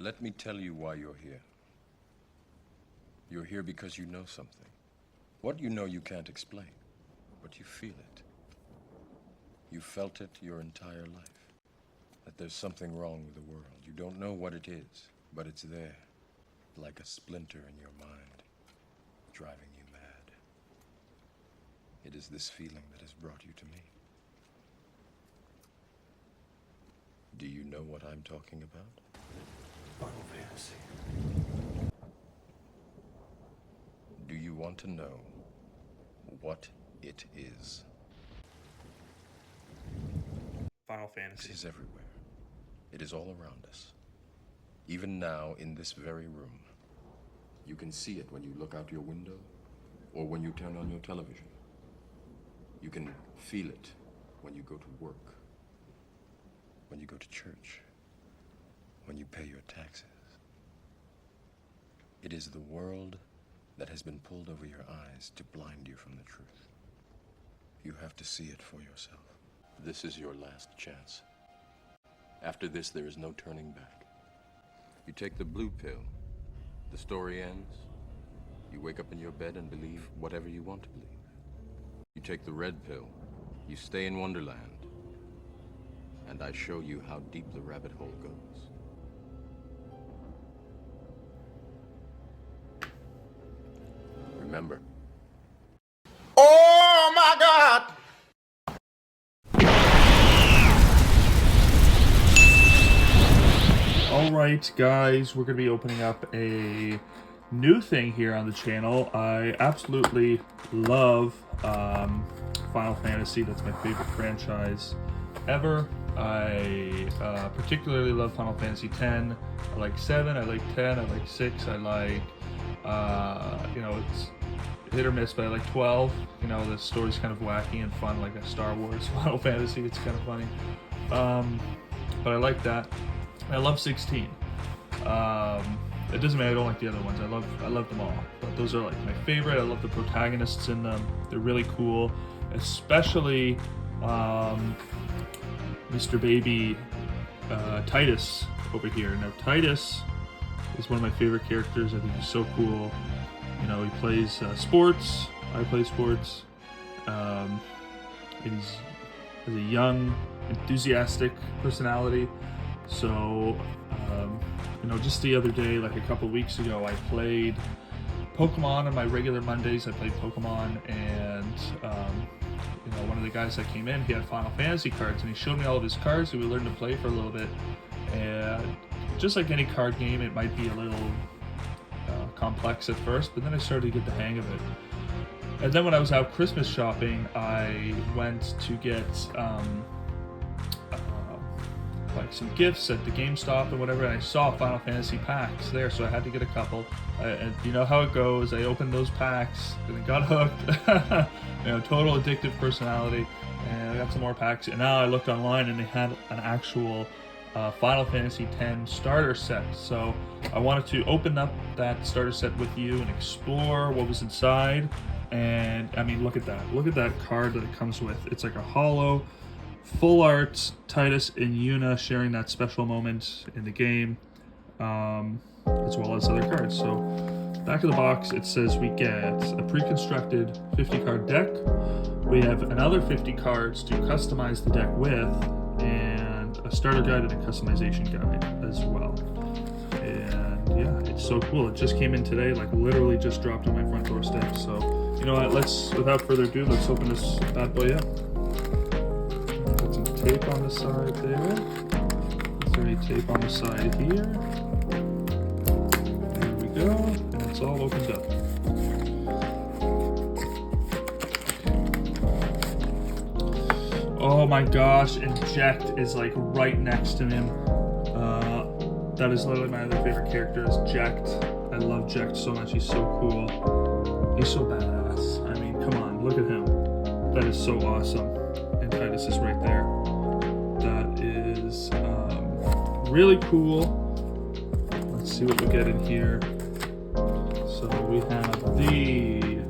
Let me tell you why you're here. You're here because you know something. What you know you can't explain, but you feel it. You felt it your entire life. That there's something wrong with the world. You don't know what it is, but it's there, like a splinter in your mind, driving you mad. It is this feeling that has brought you to me. Do you know what I'm talking about? Final Fantasy. Do you want to know what it is? Final Fantasy. It is everywhere. It is all around us. Even now, in this very room. You can see it when you look out your window or when you turn on your television. You can feel it when you go to work, when you go to church, when you pay your taxes. It is the world that has been pulled over your eyes to blind you from the truth. You have to see it for yourself. This is your last chance. After this, there is no turning back. You take the blue pill, the story ends. You wake up in your bed and believe whatever you want to believe. You take the red pill, you stay in Wonderland, and I show you how deep the rabbit hole goes. Remember. Oh my God! Alright guys, we're going to be opening up a new thing here on the channel. I absolutely love Final Fantasy. That's my favorite franchise ever. I particularly love Final Fantasy X. I like 7, I like 10, I like 6, I like, you know, it's hit or miss, but I like 12. You know, the story's kind of wacky and fun, like a Star Wars Final Fantasy. It's kind of funny. But I like that. I love 16. It doesn't matter, I don't like the other ones. I love them all. But those are like my favorite. I love the protagonists in them. They're really cool. Especially Mr. Baby Titus over here. Now Titus is one of my favorite characters. I think he's so cool. You know, he plays sports. I play sports. He's has a young, enthusiastic personality. So, you know, just the other day, like a couple weeks ago, I played Pokemon on my regular Mondays. I played Pokemon, and you know, one of the guys that came in, he had Final Fantasy cards, and he showed me all of his cards, so we learned to play for a little bit. And just like any card game, it might be a little complex at first, but then I started to get the hang of it. And then when I was out Christmas shopping, I went to get like some gifts at the GameStop and whatever, and I saw Final Fantasy packs there, so I had to get a couple. And you know how it goes. I opened those packs and I got hooked. You know, total addictive personality, and I got some more packs. And now I looked online and they had an actual Final Fantasy X starter set. So I wanted to open up that starter set with you and explore what was inside. And I mean, look at that. Look at that card that it comes with. It's like a hollow, full art Titus and Yuna sharing that special moment in the game, as well as other cards. So back of the box, it says we get a pre-constructed 50 card deck. We have another 50 cards to customize the deck with, and a starter guide and a customization guide as well. And yeah, it's so cool. It just came in today, like literally just dropped on my front doorstep. So you know what, without further ado, let's open this bad boy up. Put some tape on the side there. Is there any tape on the side here? There we go, and it's all opened up. Oh my gosh, Inject is like right next to him. That is literally my other favorite character is Ject. I love Ject so much, he's so cool. He's so badass. I mean, come on, look at him. That is so awesome. And Titus is right there. That is really cool. Let's see what we get in here. So we have the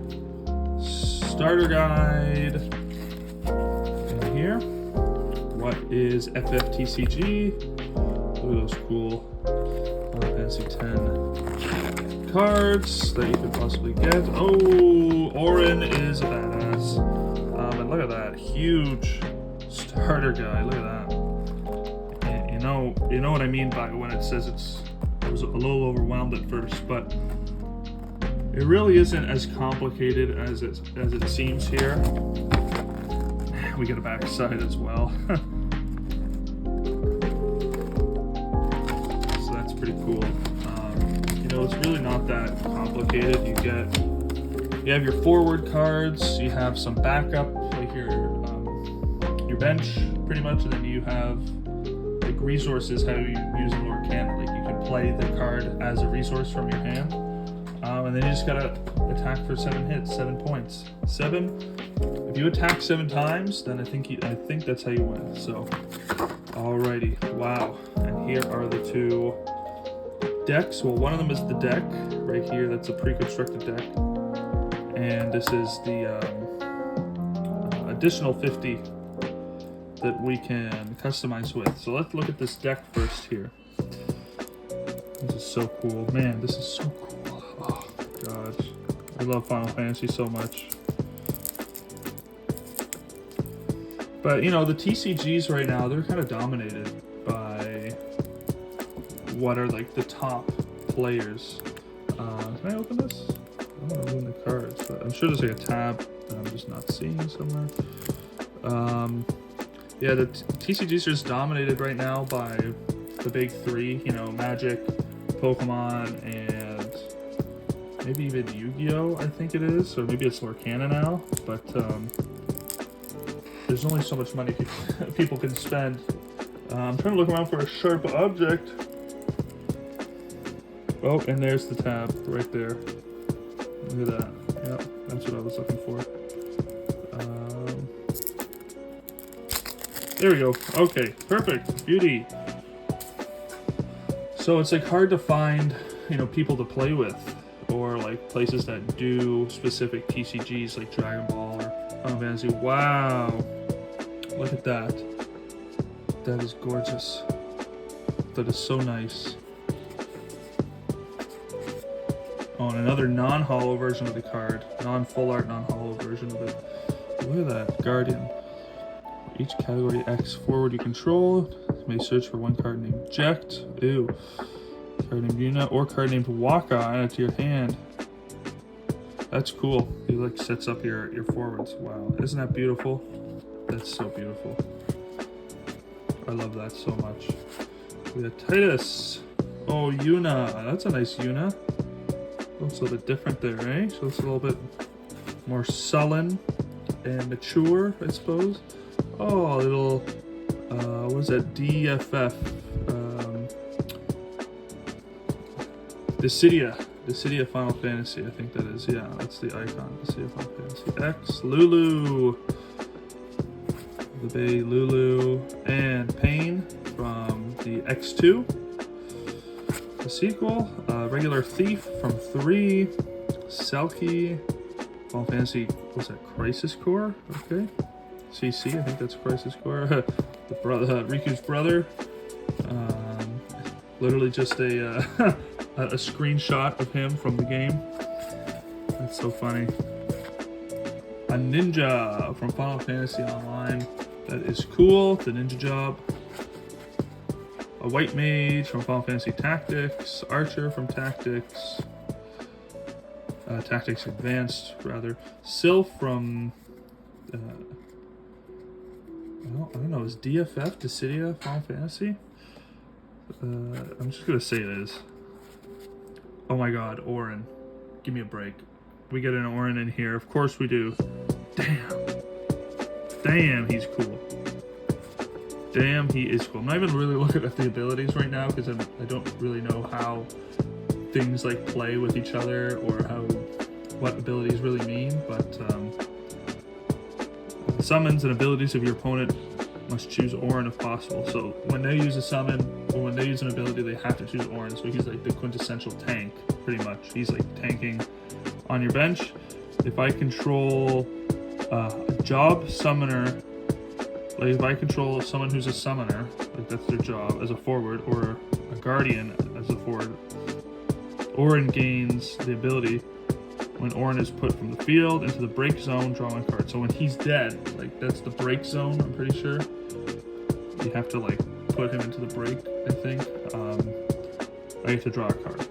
starter guide in here. What is FFTCG? Look at those cool Fantasy X cards that you could possibly get. Oh, Orin is a badass. And look at that huge starter guy. Look at that. And you know what I mean by when it says I was a little overwhelmed at first, but it really isn't as complicated as it seems here. We get a backside as well. So that's pretty cool. It's really not that complicated. You have your forward cards, you have some backup, like your bench, pretty much, and then you have like resources, how you use in Lorcan. Like you can play the card as a resource from your hand, and then you just gotta attack for 7 hits, 7 points. 7. If you attack 7 times, then I think that's how you win. So, alrighty, wow. And here are the 2 decks. Well, one of them is the deck right here. That's a pre-constructed deck, and this is the additional 50 that we can customize with. So let's look at this deck first here. This is so cool, man. This is so cool. Oh gosh, I love Final Fantasy so much. But the TCGs right now, they're kind of dominated by what are like the top players. Can I open this? I don't want to open the cards, but I'm sure there's like a tab that I'm just not seeing somewhere. Yeah, the TCGs are just dominated right now by the big 3, Magic, Pokemon, and maybe even Yu-Gi-Oh! I think it is, or maybe it's Lorcana now, but there's only so much money people can spend. I'm trying to look around for a sharp object. Oh, and there's the tab right there. Look at that. Yep, that's what I was looking for. There we go. Okay, perfect. Beauty. So it's like hard to find, people to play with, or like places that do specific TCGs like Dragon Ball or Final Fantasy. Wow. Look at that. That is gorgeous. That is so nice. Oh, and another non-holo version of the card. Non-full art, non-holo version of it. Look at that. Guardian. Each category X forward you control. You may search for one card named Eject. Ew. Card named Yuna or card named Waka. Add it to your hand. That's cool. It like sets up your forwards. Wow. Isn't that beautiful? That's so beautiful. I love that so much. We got Titus. Oh, Yuna. That's a nice Yuna. Looks a little bit different there, eh? So it's a little bit more sullen and mature, I suppose. Oh, a little, what is that? DFF. Dissidia Final Fantasy, I think that is. Yeah, that's the icon. Dissidia Final Fantasy X. Lulu. The Bay Lulu. And Pain from the X2. The sequel. Regular Thief from 3. Selkie. Final Fantasy, what's that? Crisis Core? Okay. CC, I think that's Crisis Core. The brother, Riku's brother. Literally just a screenshot of him from the game. That's so funny. A ninja from Final Fantasy Online. That is cool. The ninja job. A white mage from Final Fantasy Tactics. Archer from Tactics. Tactics Advanced, rather. Sylph from... I don't know, is DFF Dissidia Final Fantasy? I'm just gonna say it is. Oh my god, Orin. Give me a break. We get an Orin in here. Of course we do. Damn, he's cool. Damn, he is cool. I'm not even really looking at the abilities right now because I don't really know how things like play with each other or what abilities really mean, but summons and abilities of your opponent must choose Orin if possible. So when they use a summon or when they use an ability, they have to choose Orin. So he's like the quintessential tank, pretty much. He's like tanking on your bench. If I control a job summoner, like if I control someone who's a summoner, like that's their job as a forward, or a guardian as a forward, Orin gains the ability when Orin is put from the field into the break zone, draw one card. So when he's dead, like that's the break zone, I'm pretty sure. You have to like put him into the break, I think. I get to draw a card.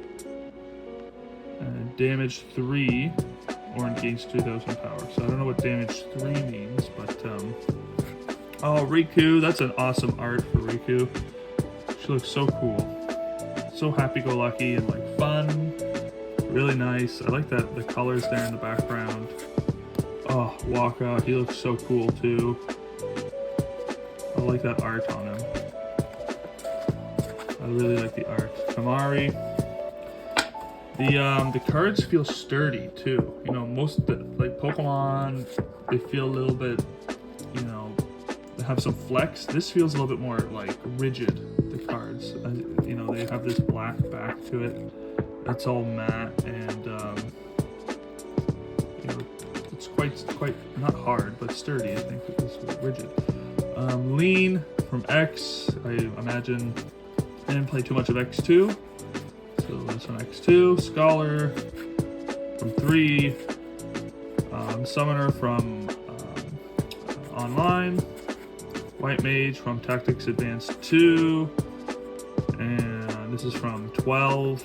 Damage 3, Orin gains 2,000 power. So I don't know what damage 3 means, but oh, Riku, that's an awesome art for Riku. She looks so cool. So happy-go-lucky and like fun. Really nice. I like that the colors there in the background. Oh, Waka, he looks so cool too. I like that art on him. I really like the art. Kamari. The cards feel sturdy too. You know, most of the, like Pokemon, they feel a little bit, you know, they have some flex. This feels a little bit more like rigid. The cards, you know, they have this black back to it. That's all matte and you know, it's quite not hard but sturdy. I think it's rigid. Lean from X. I imagine I didn't play too much of X2. So this one X2, Scholar from 3, Summoner from Online, White Mage from Tactics Advanced 2, and this is from 12,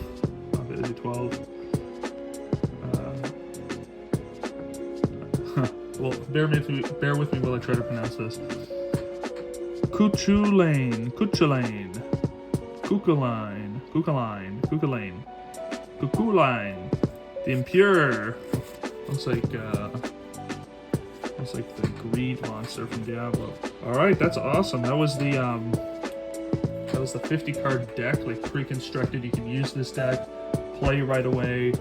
obviously 12. Well, bear with me while I try to pronounce this. Kuchulain, Kukuline, the Impure. Looks like the greed monster from Diablo. All right, that's awesome. That was the 50 card deck, like pre-constructed. You can use this deck, play right away,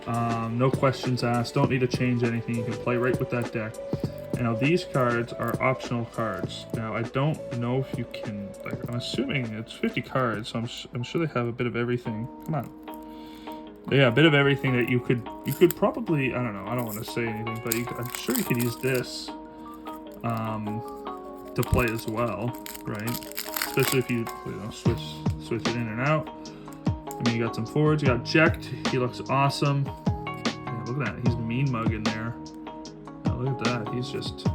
no questions asked. Don't need to change anything. You can play right with that deck. Now these cards are optional cards. Now I don't know if you can, like, I'm assuming it's 50 cards, so I'm sure they have a bit of everything. Come on. Yeah, a bit of everything that you could probably, I don't know, I don't want to say anything, but I'm sure you could use this to play as well, right? Especially if you know, switch it in and out. I mean, you got some forwards. You got Jekt. He looks awesome. Yeah, look at that. He's mean mugging there. Look at that. He's just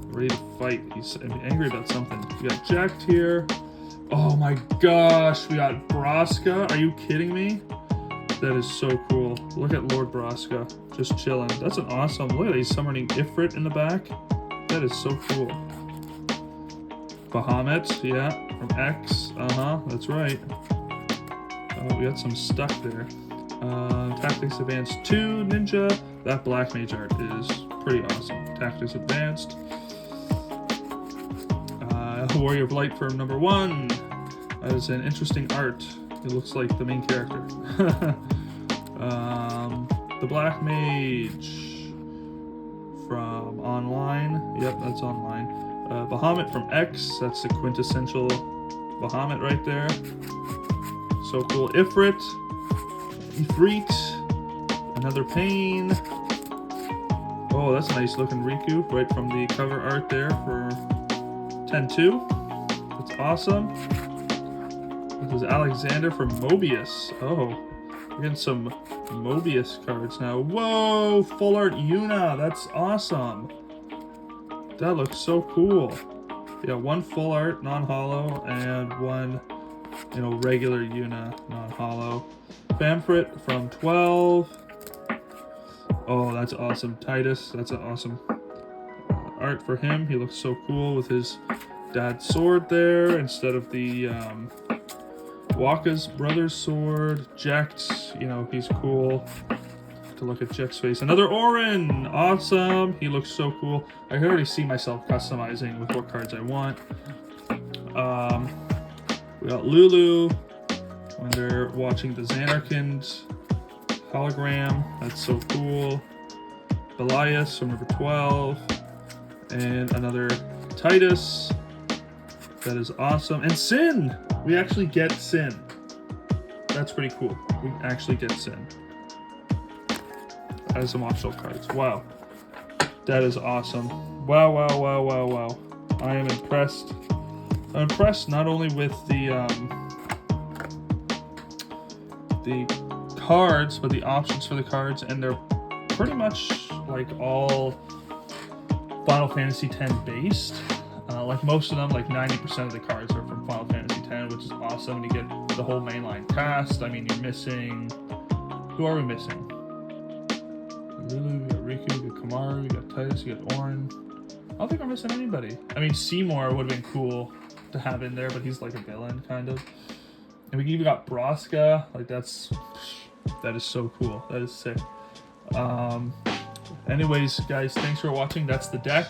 ready to fight. He's angry about something. We got Jekt here. Oh my gosh. We got Braska. Are you kidding me? That is so cool. Look at Lord Braska. Just chilling. That's an awesome. Look at that. He's summoning Ifrit in the back. That is so cool. Bahamut. Yeah. From X. That's right. Oh, we got some stuff there. Tactics Advanced 2 Ninja. That Black Mage art is pretty awesome. Tactics Advanced. Warrior of Light from number 1. That is an interesting art. It looks like the main character. The Black Mage from Online. Yep, that's Online. Bahamut from X. That's the quintessential Bahamut right there. So cool. Ifrit. Another Pain. Oh, that's a nice looking Riku right from the cover art there for 10-2. That's awesome. This is Alexander from Mobius. Oh, we're getting some Mobius cards now. Whoa, full art Yuna. That's awesome. That looks so cool. Yeah, one full art non-holo and one, you know, regular Yuna non-holo. Famfrit from 12. Oh, that's awesome. Titus, that's an awesome art for him. He looks so cool with his dad's sword there instead of the Waka's brother's sword. Jekt, you know, he's cool. To look at Jekt's face. Another Orin! Awesome! He looks so cool. I can already see myself customizing with what cards I want. We got Lulu when they're watching the Xanarkand hologram. That's so cool. Belias from number 12. And another Titus. That is awesome. And Sin! We actually get Sin. That's pretty cool. We actually get Sin. That is some optional cards. Wow. That is awesome. Wow, wow, wow, wow, wow. I am impressed. I'm impressed not only with the cards, but the options for the cards, and they're pretty much like all Final Fantasy X based. Like most of them, like 90% of the cards are from Final Fantasy X, which is awesome. And you get the whole mainline cast. I mean, you're missing. Who are we missing? Lulu, we got Riku, we got Kamaru, we got Titus, we got Orin. I don't think we're missing anybody. I mean, Seymour would have been cool to have in there, but he's like a villain, kind of. And we even got Braska. Like, that is so cool. That is sick. Anyways, guys, thanks for watching. That's the deck.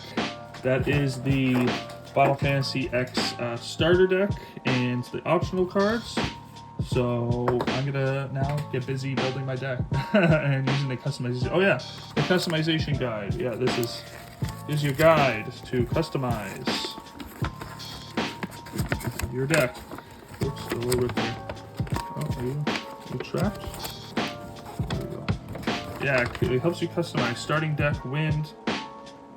That is the Final Fantasy X starter deck and the optional cards. So I'm gonna now get busy building my deck and using the customization. Oh yeah, the customization guide. Yeah, this is your guide to customize your deck. Oops, a little bit there. Oh, are you trapped? There we go. Yeah, it helps you customize starting deck, wind,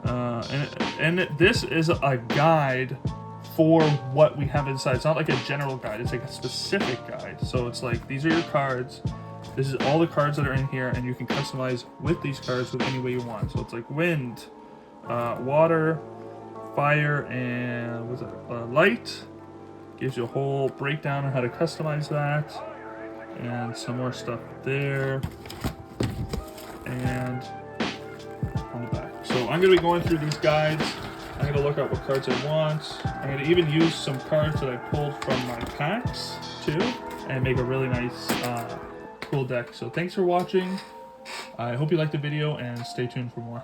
and this is a guide for what we have inside. It's not like a general guide, it's like a specific guide. So it's like, these are your cards, this is all the cards that are in here, and you can customize with these cards with any way you want. So it's like wind, water, fire, and what's it, light. Gives you a whole breakdown on how to customize that, and some more stuff there, and on the back. So I'm going to be going through these guides. I'm going to look at what cards I want. I'm going to even use some cards that I pulled from my packs too, and make a really nice, cool deck. So thanks for watching. I hope you liked the video, and stay tuned for more.